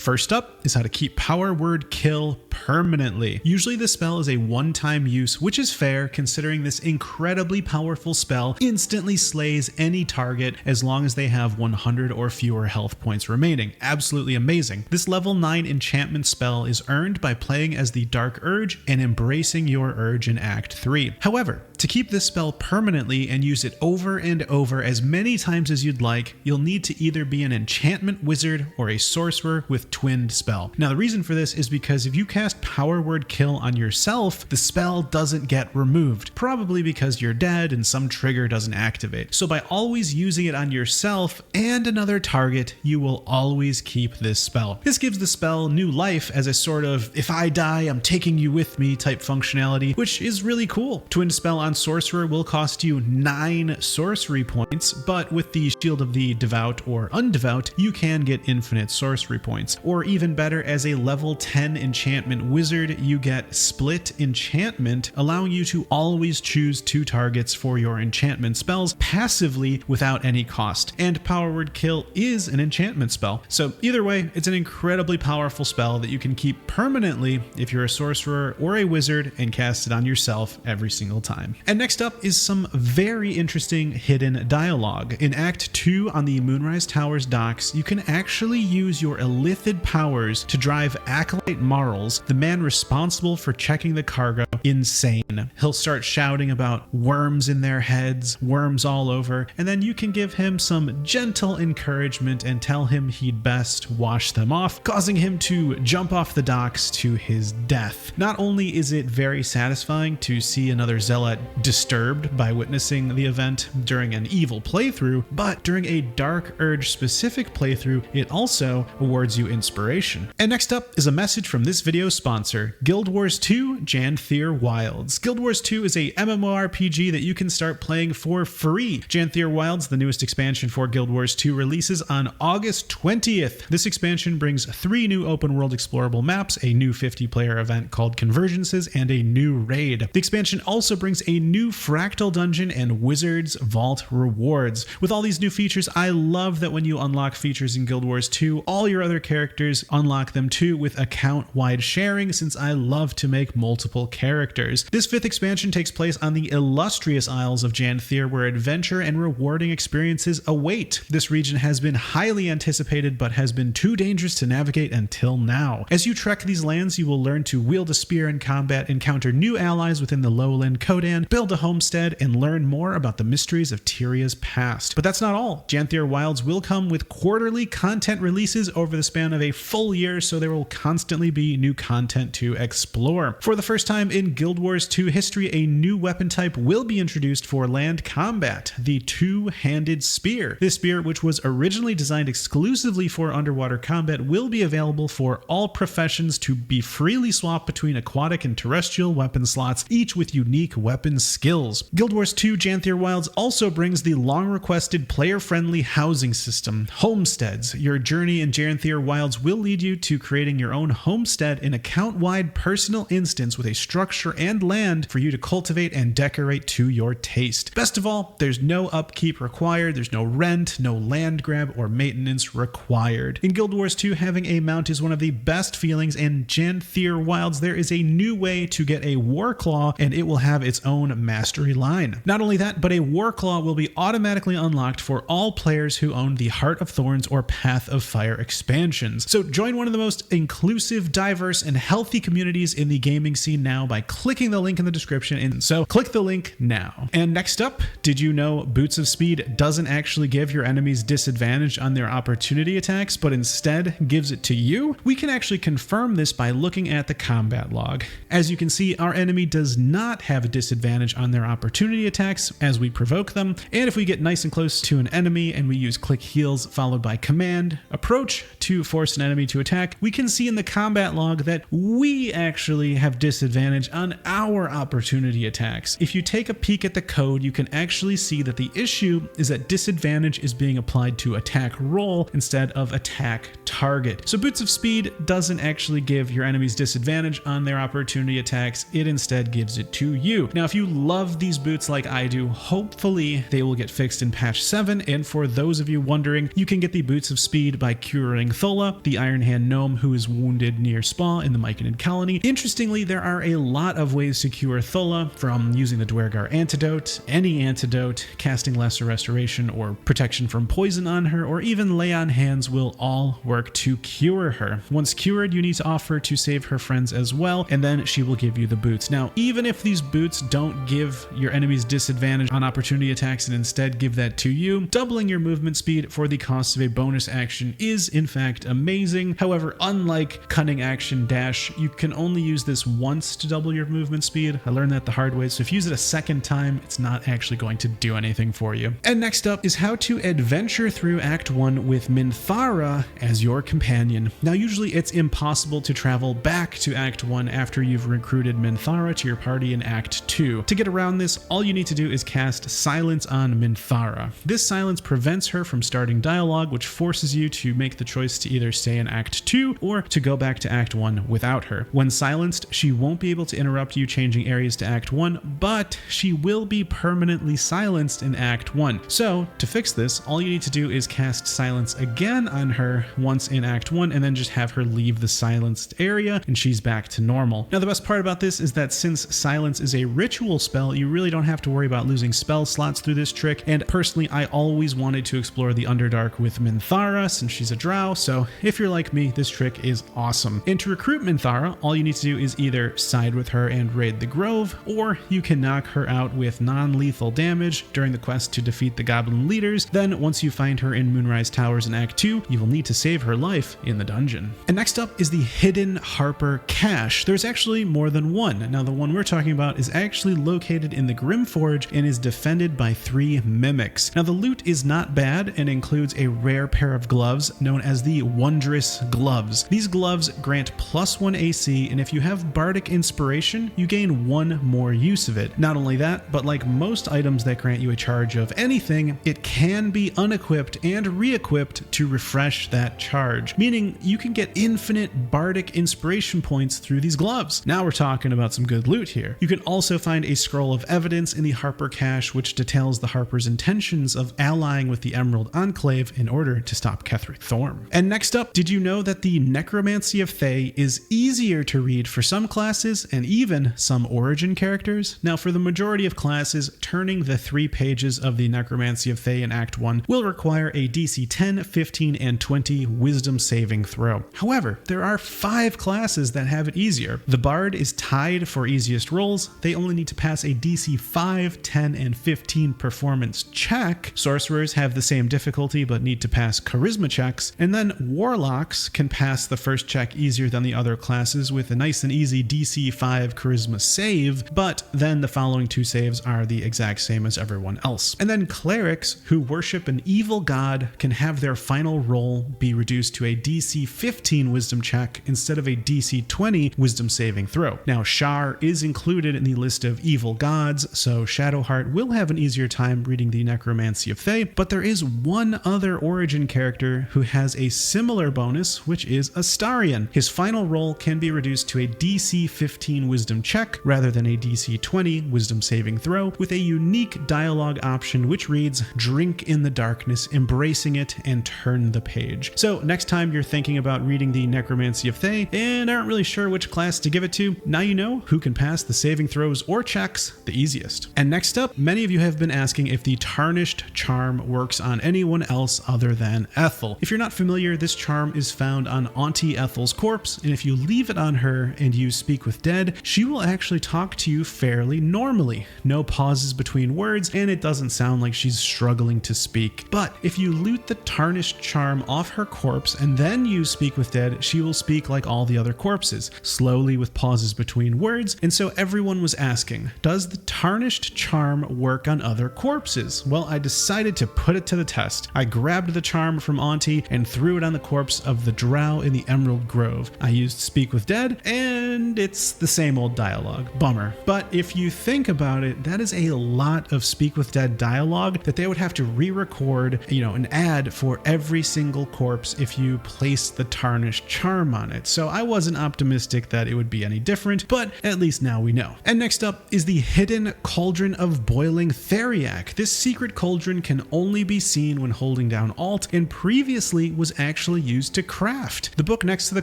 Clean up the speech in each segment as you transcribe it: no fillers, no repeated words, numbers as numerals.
First up is how to keep Power Word Kill permanently. Usually this spell is a one-time use, which is fair considering this incredibly powerful spell instantly slays any target as long as they have 100 or fewer health points remaining. Absolutely amazing. This level 9 enchantment spell is earned by playing as the Dark Urge and embracing your urge in Act 3. However, to keep this spell permanently and use it over and over as many times as you'd like, you'll need to either be an enchantment wizard or a sorcerer with twinned spell. Now the reason for this is because if you cast Power Word Kill on yourself, the spell doesn't get removed, probably because you're dead and some trigger doesn't activate. So by always using it on yourself and another target, you will always keep this spell. This gives the spell new life as a sort of if I die, I'm taking you with me type functionality, which is really cool. Twinned spell on Sorcerer will cost you 9 sorcery points, but with the Shield of the Devout or Undevout, you can get infinite sorcery points. Or even better, as a level 10 enchantment wizard, you get Split Enchantment, allowing you to always choose 2 targets for your enchantment spells passively without any cost. And Power Word Kill is an enchantment spell. So either way, it's an incredibly powerful spell that you can keep permanently if you're a sorcerer or a wizard and cast it on yourself every single time. And next up is some very interesting hidden dialogue. In Act 2 on the Moonrise Towers docks, you can actually use your illithid powers to drive Acolyte Marls, the man responsible for checking the cargo, insane. He'll start shouting about worms in their heads, worms all over, and then you can give him some gentle encouragement and tell him he'd best wash them off, causing him to jump off the docks to his death. Not only is it very satisfying to see another zealot disturbed by witnessing the event during an evil playthrough, but during a Dark Urge specific playthrough, it also awards you inspiration. And next up is a message from this video's sponsor, Guild Wars 2 Janthir Wilds. Guild Wars 2 is a MMORPG that you can start playing for free. Janthir Wilds, the newest expansion for Guild Wars 2, releases on August 20th. This expansion brings 3 new open world explorable maps, a new 50-player event called Convergences, and a new raid. The expansion also brings a new fractal dungeon and Wizards Vault rewards. With all these new features, I love that when you unlock features in Guild Wars 2, all your other characters unlock them too with account-wide sharing, since I love to make multiple characters. This 5th expansion takes place on the illustrious Isles of Janthir, where adventure and rewarding experiences await. This region has been highly anticipated, but has been too dangerous to navigate until now. As you trek these lands, you will learn to wield a spear in combat, encounter new allies within the lowland Codan, build a homestead, and learn more about the mysteries of Tyria's past. But that's not all. Janthir Wilds will come with quarterly content releases over the span of a full year, so there will constantly be new content to explore. For the first time in Guild Wars 2 history, a new weapon type will be introduced for land combat, the two-handed spear. This spear, which was originally designed exclusively for underwater combat, will be available for all professions to be freely swapped between aquatic and terrestrial weapon slots, each with unique weapon skills. Guild Wars 2 Janthir Wilds also brings the long-requested player-friendly housing system, homesteads. Your journey in Janthir Wilds will lead you to creating your own homestead, an account-wide personal instance with a structure and land for you to cultivate and decorate to your taste. Best of all, there's no upkeep required, there's no rent, no land grab or maintenance required. In Guild Wars 2, having a mount is one of the best feelings, and Janthir Wilds, there is a new way to get a Warclaw, and it will have its own mastery line. Not only that, but a Warclaw will be automatically unlocked for all players who own the Heart of Thorns or Path of Fire expansions. So join one of the most inclusive, diverse, and healthy communities in the gaming scene now by clicking the link in the description, and so click the link now. And next up, did you know Boots of Speed doesn't actually give your enemies disadvantage on their opportunity attacks, but instead gives it to you? We can actually confirm this by looking at the combat log. As you can see, our enemy does not have a disadvantage on their opportunity attacks as we provoke them, and if we get nice and close to an enemy and we use click heals followed by command approach to force an enemy to attack, we can see in the combat log that we actually have disadvantage on our opportunity attacks. If you take a peek at the code, you can actually see that the issue is that disadvantage is being applied to attack roll instead of attack target. So Boots of Speed doesn't actually give your enemies disadvantage on their opportunity attacks, it instead gives it to you. Now, if you you love these boots like I do, hopefully they will get fixed in patch 7, and for those of you wondering, you can get the Boots of Speed by curing Thola, the Iron Hand gnome who is wounded near Spa in the Myconid colony. Interestingly, there are a lot of ways to cure Thola, from using the Dwergar antidote, any antidote, casting Lesser Restoration or protection from poison on her, or even lay on hands will all work to cure her. Once cured, you need to offer to save her friends as well, and then she will give you the boots. Now, even if these boots don't give your enemies disadvantage on opportunity attacks and instead give that to you, doubling your movement speed for the cost of a bonus action is in fact amazing. However, unlike Cunning Action Dash, you can only use this once to double your movement speed. I learned that the hard way, so if you use it a second time, it's not actually going to do anything for you. And next up is how to adventure through Act 1 with Minthara as your companion. Now, usually it's impossible to travel back to Act 1 after you've recruited Minthara to your party in Act 2. To get around this, all you need to do is cast Silence on Minthara. This silence prevents her from starting dialogue, which forces you to make the choice to either stay in Act 2 or to go back to Act 1 without her. When silenced, she won't be able to interrupt you changing areas to Act 1, but she will be permanently silenced in Act 1. So, to fix this, all you need to do is cast Silence again on her once in Act 1 and then just have her leave the silenced area and she's back to normal. Now, the best part about this is that since Silence is a ritual spell, you really don't have to worry about losing spell slots through this trick, and personally, I always wanted to explore the Underdark with Minthara since she's a drow, so if you're like me, this trick is awesome. And to recruit Minthara, all you need to do is either side with her and raid the Grove, or you can knock her out with non-lethal damage during the quest to defeat the goblin leaders. Then once you find her in Moonrise Towers in Act 2, you will need to save her life in the dungeon. And next up is the Hidden Harper Cache. There's actually more than one. Now, the one we're talking about is actually located in the Grimforge and is defended by 3 mimics. Now, the loot is not bad and includes a rare pair of gloves known as the Wondrous Gloves. These gloves grant +1 AC, and if you have Bardic Inspiration, you gain 1 more use of it. Not only that, but like most items that grant you a charge of anything, it can be unequipped and re-equipped to refresh that charge, meaning you can get infinite Bardic Inspiration points through these gloves. Now we're talking about some good loot here. You can also find a Scroll of Evidence in the Harper Cache, which details the Harper's intentions of allying with the Emerald Enclave in order to stop Ketheric Thorm. And next up, did you know that the Necromancy of Thay is easier to read for some classes and even some origin characters? Now, for the majority of classes, turning the 3 pages of the Necromancy of Thay in Act 1 will require a DC 10, 15, and 20 Wisdom saving throw. However, there are 5 classes that have it easier. The Bard is tied for easiest rolls. They only need to pass a DC 5, 10, and 15 performance check. Sorcerers have the same difficulty but need to pass charisma checks, and then Warlocks can pass the first check easier than the other classes with a nice and easy DC 5 charisma save, but then the following 2 saves are the exact same as everyone else. And then Clerics, who worship an evil god, can have their final roll be reduced to a DC 15 wisdom check instead of a DC 20 wisdom saving throw. Now, Shar is included in the list of evil gods, so Shadowheart will have an easier time reading the Necromancy of Thay, but there is one other origin character who has a similar bonus, which is Astarion. His final roll can be reduced to a DC 15 wisdom check rather than a DC 20 wisdom saving throw, with a unique dialogue option which reads, "Drink in the darkness, embracing it, and turn the page." So next time you're thinking about reading the Necromancy of Thay and aren't really sure which class to give it to, now you know who can pass the saving throws or checks the easiest. And next up, many of you have been asking if the Tarnished charm works on anyone else other than Ethel. If you're not familiar, this charm is found on Auntie Ethel's corpse, and if you leave it on her and you speak with dead, she will actually talk to you fairly normally. No pauses between words, and it doesn't sound like she's struggling to speak. But if you loot the Tarnished charm off her corpse and then you speak with dead, she will speak like all the other corpses, slowly with pauses between words. And so everyone was asking, does the Tarnished charm work on other corpses? Well, I decided to put it to the test. I grabbed the charm from Auntie and threw it on the corpse of the drow in the Emerald Grove. I used Speak with Dead, and and it's the same old dialogue. Bummer. But if you think about it, that is a lot of Speak with Dead dialogue that they would have to re-record, and add for every single corpse if you place the Tarnished charm on it. So I wasn't optimistic that it would be any different, but at least now we know. And next up is the hidden Cauldron of Boiling Theriac. This secret cauldron can only be seen when holding down Alt, and previously was actually used to craft. The book next to the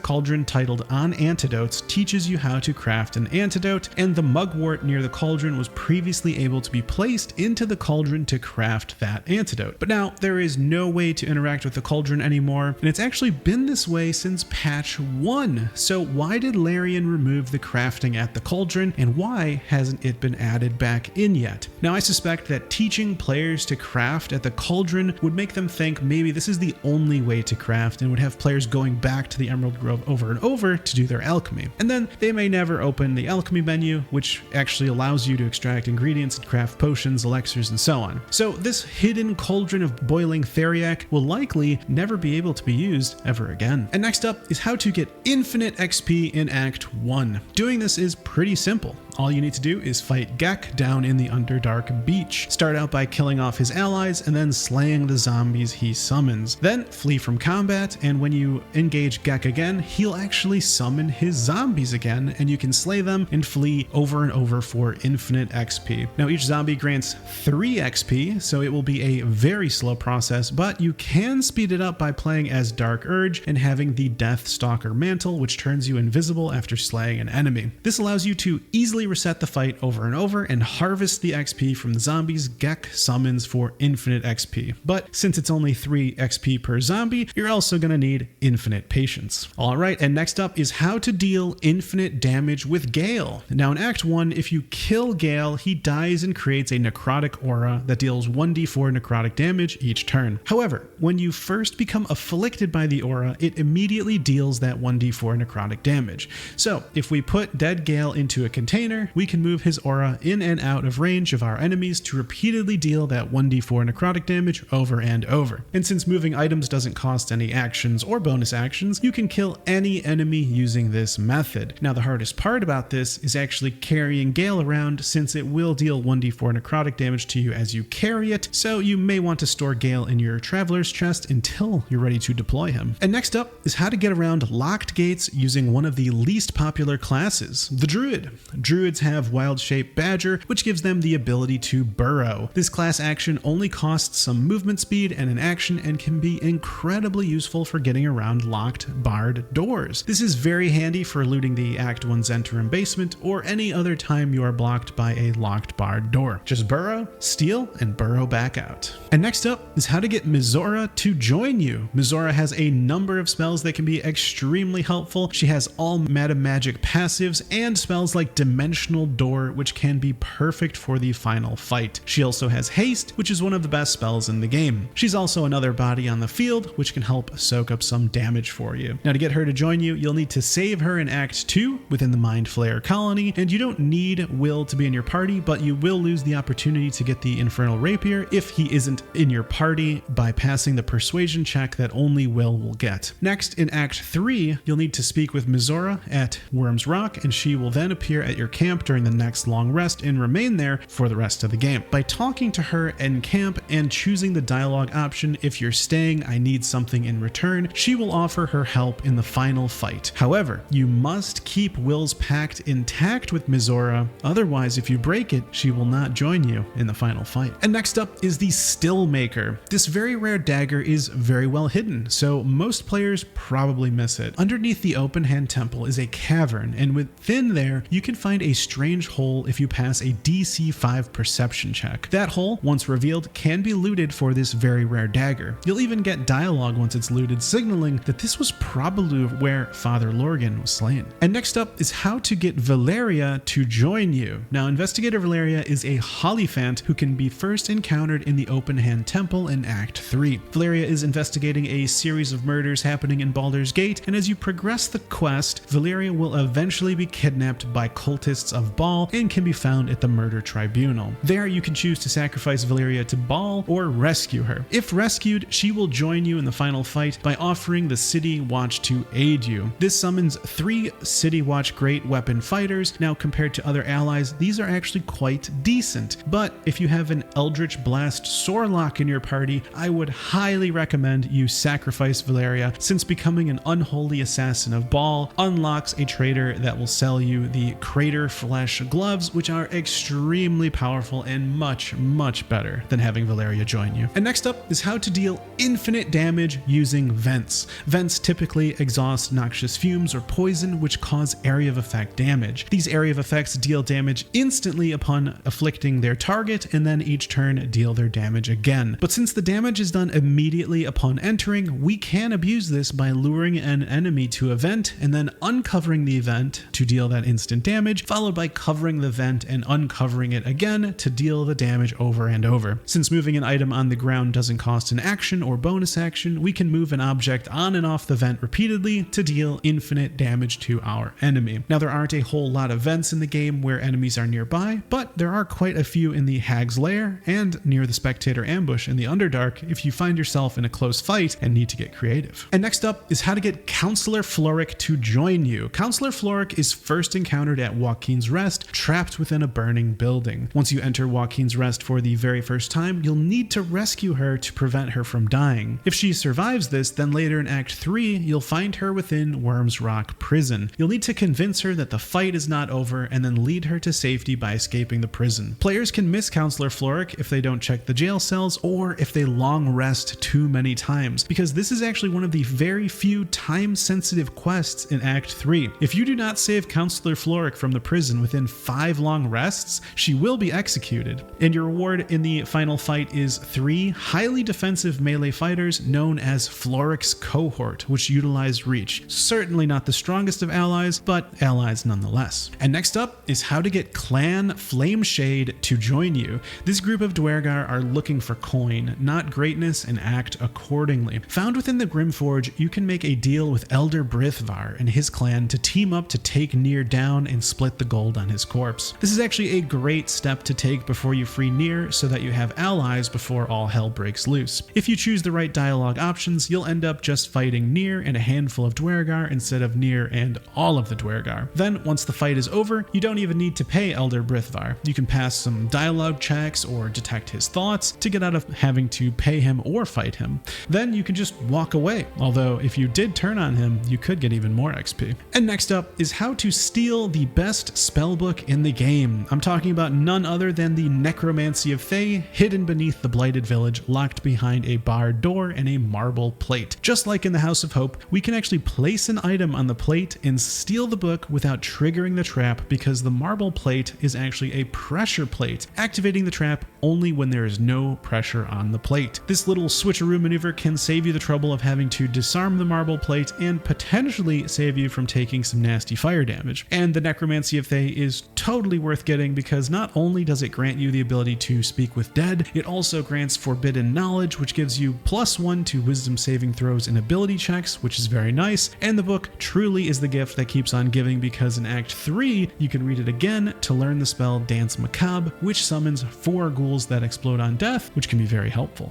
cauldron, titled On Antidotes, teaches you how to craft an antidote, and the mugwort near the cauldron was previously able to be placed into the cauldron to craft that antidote. But now there is no way to interact with the cauldron anymore, and it's actually been this way since patch 1. So why did Larian remove the crafting at the cauldron, and why hasn't it been added back in yet? Now I suspect that teaching players to craft at the cauldron would make them think maybe this is the only way to craft, and would have players going back to the Emerald Grove over and over to do their alchemy. And then they may never open the alchemy menu, which actually allows you to extract ingredients and craft potions, elixirs, and so on. So this hidden Cauldron of Boiling Theriac will likely never be able to be used ever again. And next up is how to get infinite XP in Act 1. Doing this is pretty simple. All you need to do is fight Gek down in the Underdark beach. Start out by killing off his allies and then slaying the zombies he summons. Then flee from combat, and when you engage Gek again, he'll actually summon his zombies again, and you can slay them and flee over and over for infinite XP. Now each zombie grants 3 XP, so it will be a very slow process, but you can speed it up by playing as Dark Urge and having the Death Stalker mantle, which turns you invisible after slaying an enemy. This allows you to easily reset the fight over and over and harvest the XP from the zombies Gek summons for infinite XP. But since it's only 3 XP per zombie, you're also going to need infinite patience. Alright, and next up is how to deal infinite damage with Gale. Now in Act 1, if you kill Gale, he dies and creates a necrotic aura that deals 1d4 necrotic damage each turn. However, when you first become afflicted by the aura, it immediately deals that 1d4 necrotic damage. So if we put dead Gale into a container, we can move his aura in and out of range of our enemies to repeatedly deal that 1d4 necrotic damage over and over. And since moving items doesn't cost any actions or bonus actions, you can kill any enemy using this method. Now the hardest part about this is actually carrying Gale around, since it will deal 1d4 necrotic damage to you as you carry it, so you may want to store Gale in your traveler's chest until you're ready to deploy him. And next up is how to get around locked gates using one of the least popular classes, the Druid. Druids have Wild Shape Badger, which gives them the ability to burrow. This class action only costs some movement speed and an action, and can be incredibly useful for getting around locked barred doors. This is very handy for looting the Act 1 Zentrum basement, or any other time you are blocked by a locked barred door. Just burrow, steal, and burrow back out. And next up is how to get Mizora to join you. Mizora has a number of spells that can be extremely helpful. She has all meta magic passives and spells like Dimensional Door, which can be perfect for the final fight. She also has Haste, which is one of the best spells in the game. She's also another body on the field, which can help soak up some damage for you. Now to get her to join you, you'll need to save her in Act 2 within the Mind Flayer colony, and you don't need Will to be in your party, but you will lose the opportunity to get the Infernal Rapier if he isn't in your party by passing the persuasion check that only Will get. Next, in Act 3, you'll need to speak with Mizora at Worm's Rock, and she will then appear at your camp during the next long rest and remain there for the rest of the game. By talking to her in camp and choosing the dialogue option, if you're staying, I need something in return, she will offer her help in the final fight. However, you must keep Will's pact intact with Mizora, otherwise if you break it, she will not join you in the final fight. And next up is the Stillmaker. This very rare dagger is very well hidden, so most players probably miss it. Underneath the open hand temple is a cavern, and within there you can find a strange hole if you pass a DC 5 perception check. That hole, once revealed, can be looted for this very rare dagger. You'll even get dialogue once it's looted, signaling that this was probably where Father Lorgan was slain. And next up is how to get Valeria to join you. Now, Investigator Valeria is a Hollyphant who can be first encountered in the Open Hand Temple in Act 3. Valeria is investigating a series of murders happening in Baldur's Gate, and as you progress the quest, Valeria will eventually be kidnapped by cultists Outcasts of Baal and can be found at the Murder Tribunal. There you can choose to sacrifice Valeria to Baal or rescue her. If rescued, she will join you in the final fight by offering the City Watch to aid you. This summons 3 City Watch Great Weapon Fighters. Now compared to other allies, these are actually quite decent, but if you have an Eldritch Blast Sorlock in your party, I would highly recommend you sacrifice Valeria, since becoming an unholy assassin of Baal unlocks a trader that will sell you the Crater Flesh gloves, which are extremely powerful and much better than having Valeria join you. And next up is how to deal infinite damage using vents. Vents typically exhaust noxious fumes or poison, which cause area of effect damage. These area of effects deal damage instantly upon afflicting their target, and then each turn deal their damage again. But since the damage is done immediately upon entering, we can abuse this by luring an enemy to a vent and then uncovering the event to deal that instant damage, followed by covering the vent and uncovering it again to deal the damage over and over. Since moving an item on the ground doesn't cost an action or bonus action, we can move an object on and off the vent repeatedly to deal infinite damage to our enemy. Now there aren't a whole lot of vents in the game where enemies are nearby, but there are quite a few in the Hag's Lair and near the Spectator Ambush in the Underdark if you find yourself in a close fight and need to get creative. And next up is how to get Counsellor Florrick to join you. Counsellor Florrick is first encountered at Waukeen's Rest, trapped within a burning building. Once you enter Waukeen's Rest for the very first time, you'll need to rescue her to prevent her from dying. If she survives this, then later in Act 3, you'll find her within Worm's Rock Prison. You'll need to convince her that the fight is not over and then lead her to safety by escaping the prison. Players can miss Counsellor Florrick if they don't check the jail cells or if they long rest too many times, because this is actually one of the very few time-sensitive quests in Act 3. If you do not save Counsellor Florrick from the prison within 5 long rests, she will be executed. And your reward in the final fight is 3 highly defensive melee fighters known as Florrick's Cohort, which utilize reach. Certainly not the strongest of allies, but allies nonetheless. And next up is how to get Clan Flameshade to join you. This group of Duergar are looking for coin, not greatness, and act accordingly. Found within the Grimforge, you can make a deal with Elder Brithvar and his clan to team up to take Nier down and split the gold on his corpse. This is actually a great step to take before you free Nier so that you have allies before all hell breaks loose. If you choose the right dialogue options, you'll end up just fighting Nier and a handful of Duergar instead of Nier and all of the Duergar. Then, once the fight is over, you don't even need to pay Elder Brithvar. You can pass some dialogue checks or detect his thoughts to get out of having to pay him or fight him. Then you can just walk away, although if you did turn on him, you could get even more XP. And next up is how to steal the best spellbook in the game. I'm talking about none other than the Necromancy of Thay, hidden beneath the Blighted Village, locked behind a barred door and a marble plate. Just like in the House of Hope, we can actually place an item on the plate and steal the book without triggering the trap, because the marble plate is actually a pressure plate, activating the trap only when there is no pressure on the plate. This little switcheroo maneuver can save you the trouble of having to disarm the marble plate and potentially save you from taking some nasty fire damage. And the Necromancy of Thay is totally worth getting because not only does it grant you the ability to speak with dead, it also grants Forbidden Knowledge, which gives you +1 to wisdom saving throws and ability checks, which is very nice. And the book truly is the gift that keeps on giving, because in Act 3, you can read it again to learn the spell Dance Macabre, which summons 4 ghouls that explode on death, which can be very helpful.